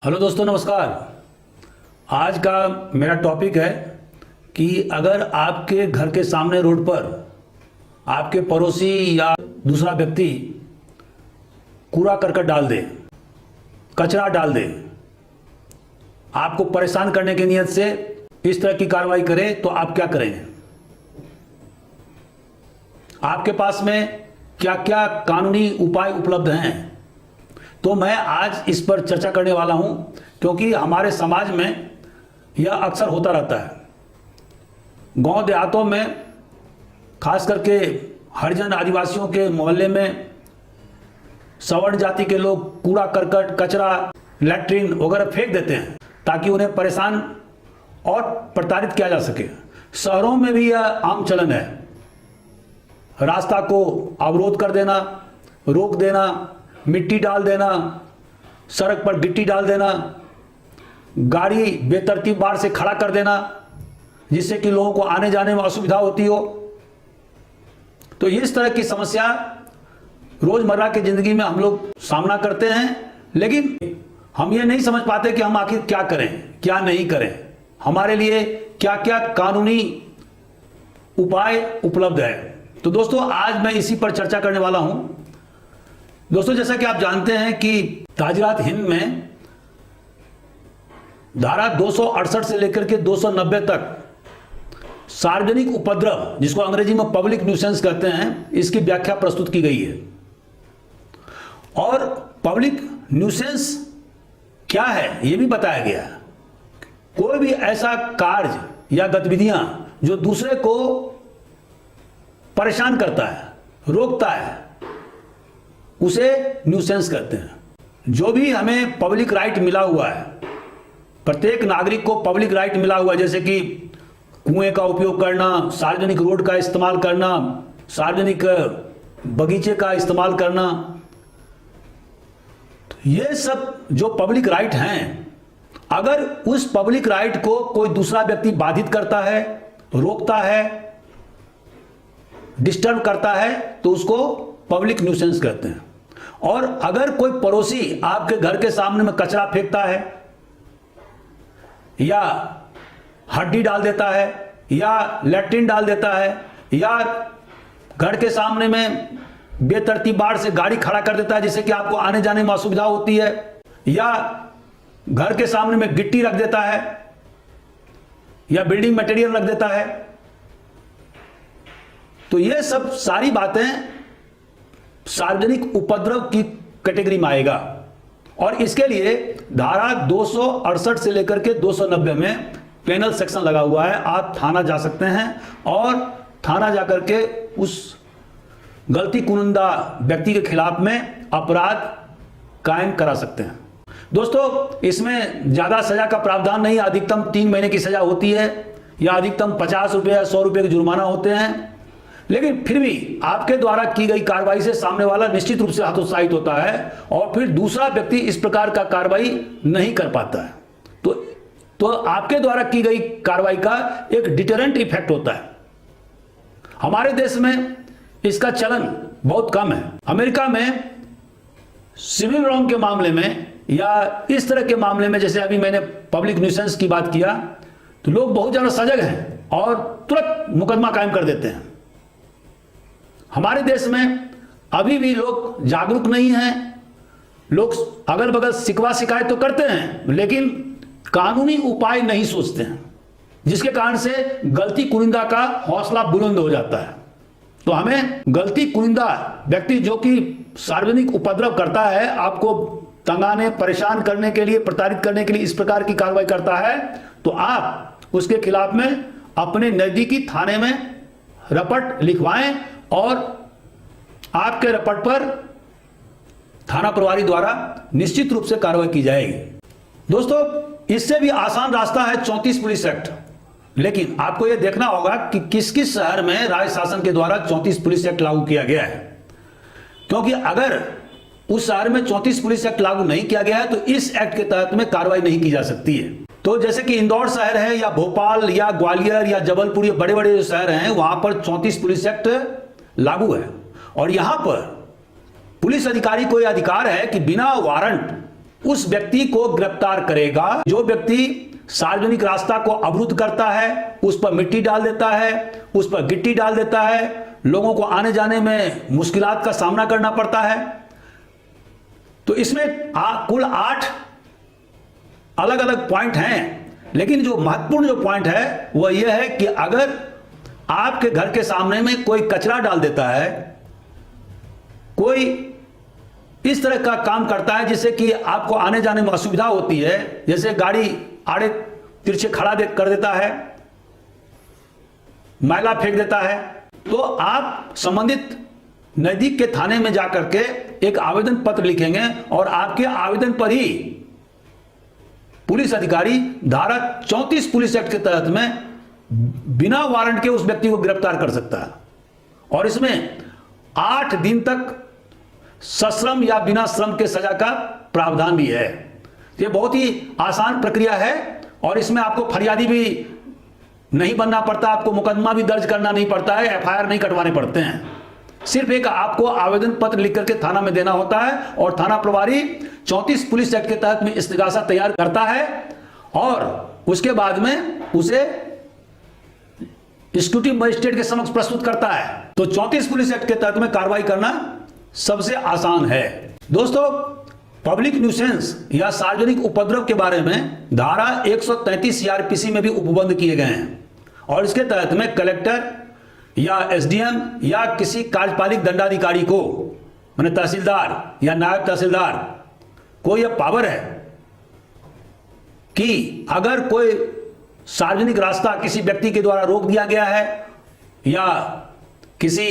Hello दोस्तों, नमस्कार। आज का मेरा टॉपिक है कि अगर आपके घर के सामने रोड पर आपके पड़ोसी या दूसरा व्यक्ति कूड़ा करकट डाल दे, कचरा डाल दे, आपको परेशान करने की नीयत से इस तरह की कार्रवाई करे तो आप क्या करेंगे? आपके पास में क्या क्या कानूनी उपाय उपलब्ध हैं? तो मैं आज इस पर चर्चा करने वाला हूं, क्योंकि हमारे समाज में यह अक्सर होता रहता है। गांव देहातों में, खास करके हरिजन आदिवासियों के मोहल्ले में सवर्ण जाति के लोग कूड़ा करकट, कचरा, लैट्रिन वगैरह फेंक देते हैं ताकि उन्हें परेशान और प्रताड़ित किया जा सके। शहरों में भी यह आम चलन है। रास्ता को अवरोध कर देना, रोक देना, मिट्टी डाल देना, सड़क पर गिट्टी डाल देना, गाड़ी बेतरतीब बार से खड़ा कर देना जिससे कि लोगों को आने जाने में असुविधा होती हो। तो इस तरह की समस्या रोजमर्रा की जिंदगी में हम लोग सामना करते हैं, लेकिन हम ये नहीं समझ पाते कि हम आखिर क्या करें, क्या नहीं करें। हमारे लिए क्या क्या कानूनी उपाय उपलब्ध है। तो दोस्तों, आज मैं इसी पर चर्चा करने वाला हूं। दोस्तों, जैसा कि आप जानते हैं कि ताजरात हिंद में धारा 268 से लेकर के 290 तक सार्वजनिक उपद्रव, जिसको अंग्रेजी में पब्लिक न्यूसेंस कहते हैं, इसकी व्याख्या प्रस्तुत की गई है। और पब्लिक न्यूसेंस क्या है यह भी बताया गया है। कोई भी ऐसा कार्य या गतिविधियां जो दूसरे को परेशान करता है, रोकता है, उसे न्यूसेंस कहते हैं। जो भी हमें पब्लिक राइट मिला हुआ है, प्रत्येक नागरिक को पब्लिक राइट मिला हुआ है, जैसे कि कुएं का उपयोग करना, सार्वजनिक रोड का इस्तेमाल करना, सार्वजनिक बगीचे का इस्तेमाल करना, तो ये सब जो पब्लिक राइट हैं, अगर उस पब्लिक राइट को कोई दूसरा व्यक्ति बाधित करता है, रोकता है, डिस्टर्ब करता है, तो उसको पब्लिक न्यूसेंस कहते हैं। और अगर कोई पड़ोसी आपके घर के सामने में कचरा फेंकता है, या हड्डी डाल देता है, या लैट्रिन डाल देता है, या घर के सामने में बेतरतीब बार से गाड़ी खड़ा कर देता है जिससे कि आपको आने जाने में असुविधा होती है, या घर के सामने में गिट्टी रख देता है, या बिल्डिंग मटेरियल रख देता है, तो ये सब सारी बातें सार्वजनिक उपद्रव की कैटेगरी में आएगा। और इसके लिए धारा 268 से लेकर के 290 में पेनल सेक्शन लगा हुआ है। आप थाना जा सकते हैं और थाना जाकर के उस गलती कुनिंदा व्यक्ति के खिलाफ में अपराध कायम करा सकते हैं। दोस्तों, इसमें ज्यादा सजा का प्रावधान नहीं, अधिकतम 3 महीने की सजा होती है, या अधिकतम 50 रुपये या 100 रुपये के जुर्माना होते हैं। लेकिन फिर भी आपके द्वारा की गई कार्रवाई से सामने वाला निश्चित रूप से हतोत्साहित होता है और फिर दूसरा व्यक्ति इस प्रकार का कार्रवाई नहीं कर पाता है। तो आपके द्वारा की गई कार्रवाई का एक डिटरेंट इफेक्ट होता है। हमारे देश में इसका चलन बहुत कम है। अमेरिका में सिविल रॉन्ग के मामले में या इस तरह के मामले में, जैसे अभी मैंने पब्लिक न्यूसेंस की बात किया, तो लोग बहुत ज्यादा सजग हैं और तुरंत मुकदमा कायम कर देते हैं। हमारे देश में अभी भी लोग जागरूक नहीं हैं। लोग अगल बगल शिकवा शिकायत तो करते हैं, लेकिन कानूनी उपाय नहीं सोचते हैं, जिसके कारण से गलती कुनिंदा का हौसला बुलंद हो जाता है। तो हमें गलती कुनिंदा व्यक्ति जो कि सार्वजनिक उपद्रव करता है, आपको तंगाने, परेशान करने के लिए, प्रताड़ित करने के लिए इस प्रकार की कार्रवाई करता है, तो आप उसके खिलाफ में अपने नजदीकी थाने में रपट लिखवाएं और आपके रपट पर थाना प्रभारी द्वारा निश्चित रूप से कार्रवाई की जाएगी। दोस्तों, इससे भी आसान रास्ता है 34 पुलिस एक्ट। लेकिन आपको यह देखना होगा कि किस किस शहर में राज्य शासन के द्वारा 34 पुलिस एक्ट लागू किया गया है, क्योंकि अगर उस शहर में 34 पुलिस एक्ट लागू नहीं किया गया है तो इस एक्ट के तहत में कार्रवाई नहीं की जा सकती है। तो जैसे कि इंदौर शहर है, या भोपाल, या ग्वालियर, या जबलपुर, ये बड़े बड़े जो शहर हैं, वहां पर 34 पुलिस एक्ट लागू है। और यहां पर पुलिस अधिकारी को यह अधिकार है कि बिना वारंट उस व्यक्ति को गिरफ्तार करेगा जो व्यक्ति सार्वजनिक रास्ता को अवरुद्ध करता है, उस पर मिट्टी डाल देता है, उस पर गिट्टी डाल देता है, लोगों को आने जाने में मुश्किलात का सामना करना पड़ता है। तो इसमें कुल 8 अलग अलग पॉइंट हैं, लेकिन जो महत्वपूर्ण जो पॉइंट है वह यह है कि अगर आपके घर के सामने में कोई कचरा डाल देता है, कोई इस तरह का काम करता है जिससे कि आपको आने जाने में असुविधा होती है, जैसे गाड़ी आड़े तिरछे खड़ा कर देता है, मैला फेंक देता है, तो आप संबंधित नजदीक के थाने में जाकर के एक आवेदन पत्र लिखेंगे और आपके आवेदन पर ही पुलिस अधिकारी धारा 34 पुलिस एक्ट के तहत में बिना वारंट के उस व्यक्ति को गिरफ्तार कर सकता है। और इसमें 8 दिन तक सश्रम या बिना श्रम के सजा का प्रावधान भी है। ये बहुत ही आसान प्रक्रिया है और इसमें आपको फरियादी भी नहीं बनना पड़ता, आपको मुकदमा भी दर्ज करना नहीं पड़ता है, एफआईआर नहीं कटवाने पड़ते हैं। सिर्फ एक आपको आवेदन पत्र लिख करके थाना में देना होता है और थाना प्रभारी 34 पुलिस एक्ट के तहत में इस्तिगासा तैयार करता है और उसके बाद में उसे एग्जीक्यूटिव मजिस्ट्रेट के समक्ष प्रस्तुत करता है। तो 34 पुलिस एक्ट के तहत में कार्रवाई करना सबसे आसान है। दोस्तों, पब्लिक न्यूसेंस या सार्वजनिक उपद्रव के बारे में धारा 133 सीआरपीसी में भी उपबंध किए गए हैं और इसके तहत में कलेक्टर या एसडीएम या किसी कार्यपालिक दंडाधिकारी को, माने तहसीलदार या नायब तहसीलदार को यह पावर है कि अगर कोई सार्वजनिक रास्ता किसी व्यक्ति के द्वारा रोक दिया गया है या किसी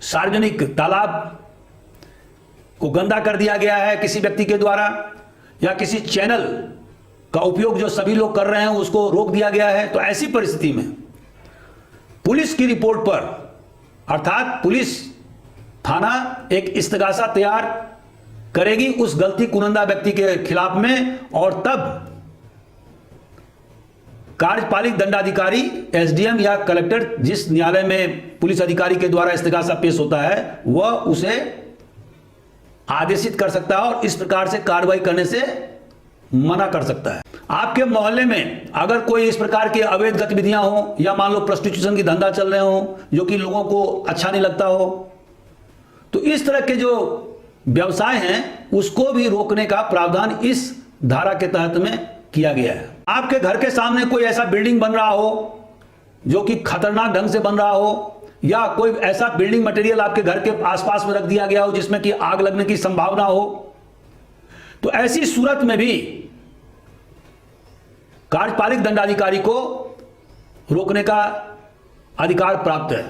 सार्वजनिक तालाब को गंदा कर दिया गया है किसी व्यक्ति के द्वारा, या किसी चैनल का उपयोग जो सभी लोग कर रहे हैं उसको रोक दिया गया है, तो ऐसी परिस्थिति में पुलिस की रिपोर्ट पर अर्थात पुलिस थाना एक इस्तिगासा तैयार करेगी उस गलती कुनंदा व्यक्ति के खिलाफ में और तब कार्यपालिक दंडाधिकारी एसडीएम या कलेक्टर जिस न्यायालय में पुलिस अधिकारी के द्वारा इस्तिगासा पेश होता है वह उसे आदेशित कर सकता है और इस प्रकार से कार्रवाई करने से मना कर सकता है। आपके मोहल्ले में अगर कोई इस प्रकार की अवैध गतिविधियां हो या मान लो प्रोस्टिट्यूशन की धंधा चल रहे हो जो कि लोगों को अच्छा नहीं लगता हो, तो इस तरह के जो व्यवसाय हैं उसको भी रोकने का प्रावधान इस धारा के तहत में किया गया है। आपके घर के सामने कोई ऐसा बिल्डिंग बन रहा हो जो कि खतरनाक ढंग से बन रहा हो या कोई ऐसा बिल्डिंग मटेरियल आपके घर के आसपास में रख दिया गया हो जिसमें कि आग लगने की संभावना हो, तो ऐसी सूरत में भी कार्यपालिक दंडाधिकारी को रोकने का अधिकार प्राप्त है।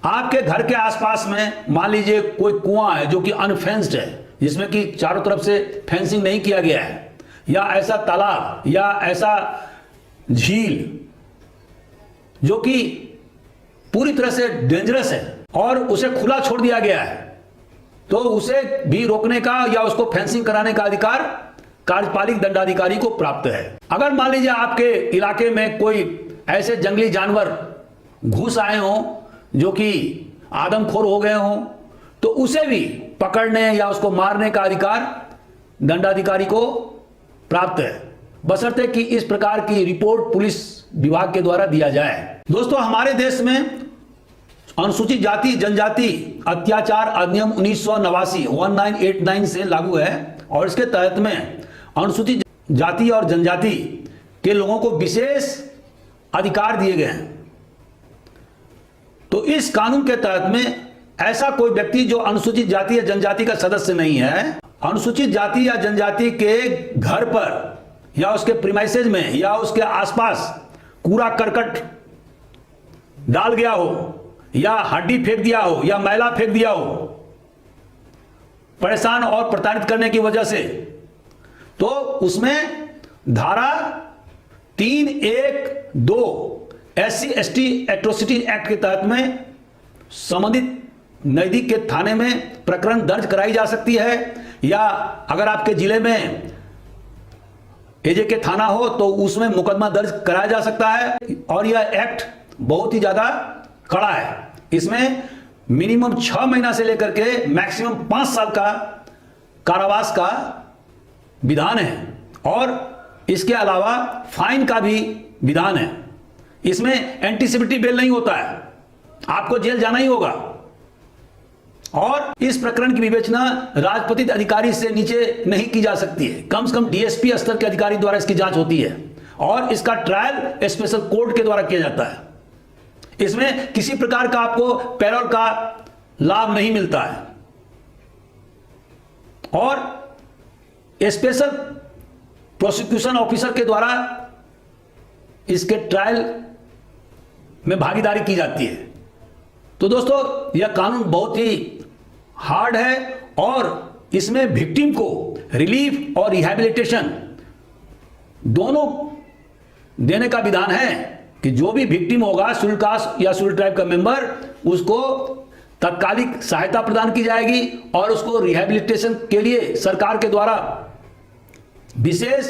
आपके घर के आसपास में मान लीजिए कोई कुआं है जो कि अनफेंस्ड है, जिसमें कि चारों तरफ से फेंसिंग नहीं किया गया है, या ऐसा तालाब या ऐसा झील जो कि पूरी तरह से डेंजरस है और उसे खुला छोड़ दिया गया है, तो उसे भी रोकने का या उसको फेंसिंग कराने का अधिकार कार्यपालिक दंडाधिकारी को प्राप्त है। अगर मान लीजिए आपके इलाके में कोई ऐसे जंगली जानवर घुस आए हों जो कि आदमखोर हो गए हों, तो उसे भी पकड़ने या उसको मारने का अधिकार दंडाधिकारी को प्राप्त है, बशर्ते कि इस प्रकार की रिपोर्ट पुलिस विभाग के द्वारा दिया जाए। दोस्तों, हमारे देश में अनुसूचित जाति जनजाति अत्याचार अधिनियम 1989 से लागू है और इसके तहत में अनुसूचित जाति और जनजाति के लोगों को विशेष अधिकार दिए गए हैं। तो इस कानून के तहत में ऐसा कोई व्यक्ति जो अनुसूचित जाति या जनजाति का सदस्य नहीं है, अनुसूचित जाति या जनजाति के घर पर या उसके प्रीमाइसेज में या उसके आसपास कूड़ा करकट डाल गया हो या हड्डी फेंक दिया हो या मैला फेंक दिया हो परेशान और प्रताड़ित करने की वजह से, तो उसमें धारा 312 SC/ST एट्रोसिटी एक्ट के तहत में संबंधित नजदीक के थाने में प्रकरण दर्ज कराई जा सकती है, या अगर आपके जिले में एजे के थाना हो तो उसमें मुकदमा दर्ज कराया जा सकता है। और यह एक्ट बहुत ही ज्यादा कड़ा है, इसमें मिनिमम 6 महीना से लेकर के मैक्सिमम 5 साल का कारावास का विधान है और इसके अलावा फाइन का भी विधान है। इसमें एंटीसिपेटरी बेल नहीं होता है, आपको जेल जाना ही होगा। और इस प्रकरण की विवेचना राजपत्रित अधिकारी से नीचे नहीं की जा सकती है, कम से कम डीएसपी स्तर के अधिकारी द्वारा इसकी जांच होती है और इसका ट्रायल स्पेशल कोर्ट के द्वारा किया जाता है। इसमें किसी प्रकार का आपको पैरोल का लाभ नहीं मिलता है और स्पेशल प्रोसिक्यूशन ऑफिसर के द्वारा इसके ट्रायल में भागीदारी की जाती है। तो दोस्तों, यह कानून बहुत ही हार्ड है और इसमें विक्टिम को रिलीफ और रिहैबिलिटेशन दोनों देने का विधान है कि जो भी विक्टिम होगा, शेड्यूल कास्ट या शेड्यूल ट्राइब का मेंबर, उसको तत्कालिक सहायता प्रदान की जाएगी और उसको रिहैबिलिटेशन के लिए सरकार के द्वारा विशेष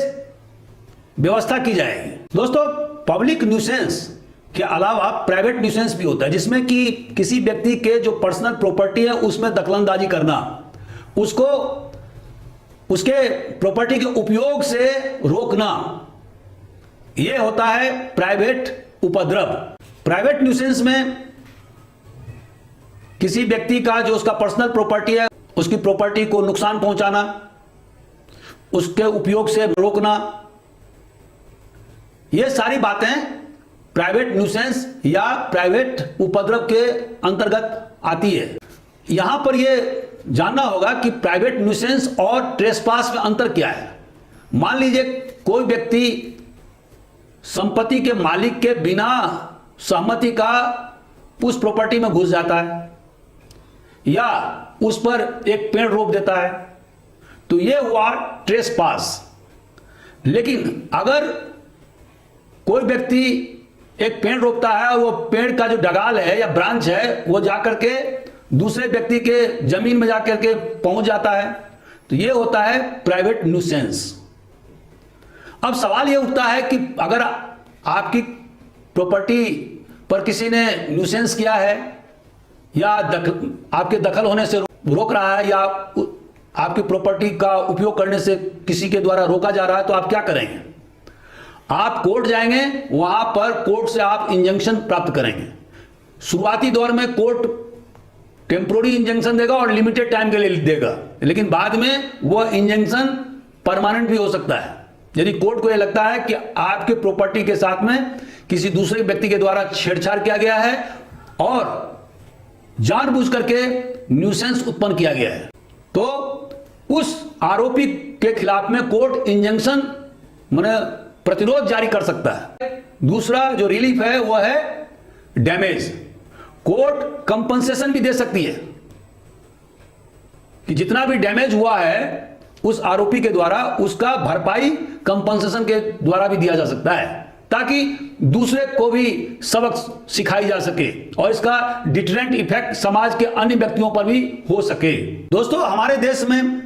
व्यवस्था की जाएगी। दोस्तों, पब्लिक न्यूसेंस के अलावा प्राइवेट न्यूसेंस भी होता है, जिसमें कि किसी व्यक्ति के जो पर्सनल प्रॉपर्टी है उसमें दखलंदाजी करना, उसको उसके प्रॉपर्टी के उपयोग से रोकना, यह होता है प्राइवेट उपद्रव। प्राइवेट न्यूसेंस में किसी व्यक्ति का जो उसका पर्सनल प्रॉपर्टी है, उसकी प्रॉपर्टी को नुकसान पहुंचाना, उसके उपयोग से रोकना, ये सारी बातें प्राइवेट न्यूसेंस या प्राइवेट उपद्रव के अंतर्गत आती है। यहां पर यह जानना होगा कि प्राइवेट न्यूसेंस और ट्रेसपास में अंतर क्या है। मान लीजिए कोई व्यक्ति संपत्ति के मालिक के बिना सहमति का उस प्रॉपर्टी में घुस जाता है या उस पर एक पेड़ रोप देता है, तो यह हुआ ट्रेसपास। लेकिन अगर कोई व्यक्ति एक पेड़ रोपता है और वो पेड़ का जो डगाल है या ब्रांच है वो जाकर के दूसरे व्यक्ति के जमीन में जाकर के पहुंच जाता है, तो ये होता है प्राइवेट न्यूसेंस। अब सवाल ये उठता है कि अगर आपकी प्रॉपर्टी पर किसी ने न्यूसेंस किया है या आपके दखल होने से रोक रहा है या आपकी प्रॉपर्टी का उपयोग करने से किसी के द्वारा रोका जा रहा है, तो आप क्या करेंगे? आप कोर्ट जाएंगे, वहां पर कोर्ट से आप इंजंक्शन प्राप्त करेंगे। शुरुआती दौर में कोर्ट टेम्पोररी इंजंक्शन देगा और लिमिटेड टाइम के लिए देगा, लेकिन बाद में वह इंजंक्शन परमानेंट भी हो सकता है। यदि कोर्ट को यह लगता है कि आपके प्रॉपर्टी के साथ में किसी दूसरे व्यक्ति के द्वारा छेड़छाड़ किया गया है और जानबूझ करके न्यूसेंस उत्पन्न किया गया है, तो उस आरोपी के खिलाफ में कोर्ट इंजंक्शन माने प्रतिरोध जारी कर सकता है। दूसरा जो रिलीफ है वह है डैमेज। कोर्ट कंपनसेशन भी दे सकती है कि जितना भी डैमेज हुआ है उस आरोपी के द्वारा उसका भरपाई कंपनसेशन के द्वारा भी दिया जा सकता है, ताकि दूसरे को भी सबक सिखाई जा सके और इसका डिटरेंट इफेक्ट समाज के अन्य व्यक्तियों पर भी हो सके। दोस्तों, हमारे देश में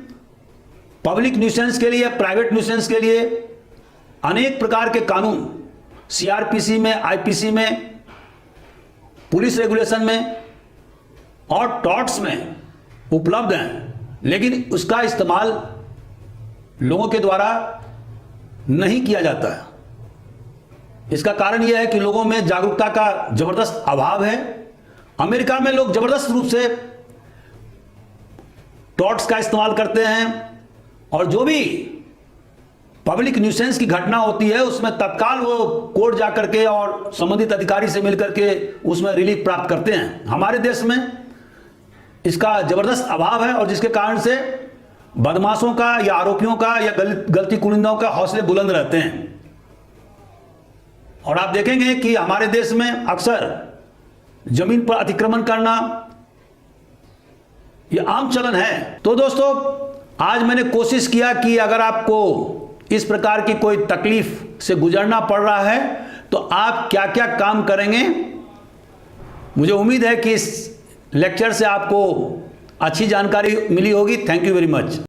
पब्लिक न्यूसेंस के लिए, प्राइवेट न्यूसेंस के लिए अनेक प्रकार के कानून सीआरपीसी में, आईपीसी में, पुलिस रेगुलेशन में और टॉर्ट्स में उपलब्ध हैं, लेकिन उसका इस्तेमाल लोगों के द्वारा नहीं किया जाता है। इसका कारण यह है कि लोगों में जागरूकता का जबरदस्त अभाव है। अमेरिका में लोग जबरदस्त रूप से टॉर्ट्स का इस्तेमाल करते हैं और जो भी पब्लिक न्यूसेंस की घटना होती है उसमें तत्काल वो कोर्ट जाकर के और संबंधित अधिकारी से मिलकर के उसमें रिलीफ प्राप्त करते हैं। हमारे देश में इसका जबरदस्त अभाव है और जिसके कारण से बदमाशों का या आरोपियों का या गलती कुनिंदाओं का हौसले बुलंद रहते हैं। और आप देखेंगे कि हमारे देश में अक्सर जमीन पर अतिक्रमण करना यह आम चलन है। तो दोस्तों, आज मैंने कोशिश किया कि अगर आपको इस प्रकार की कोई तकलीफ से गुजरना पड़ रहा है तो आप क्या क्या काम करेंगे। मुझे उम्मीद है कि इस लेक्चर से आपको अच्छी जानकारी मिली होगी। Thank you very much.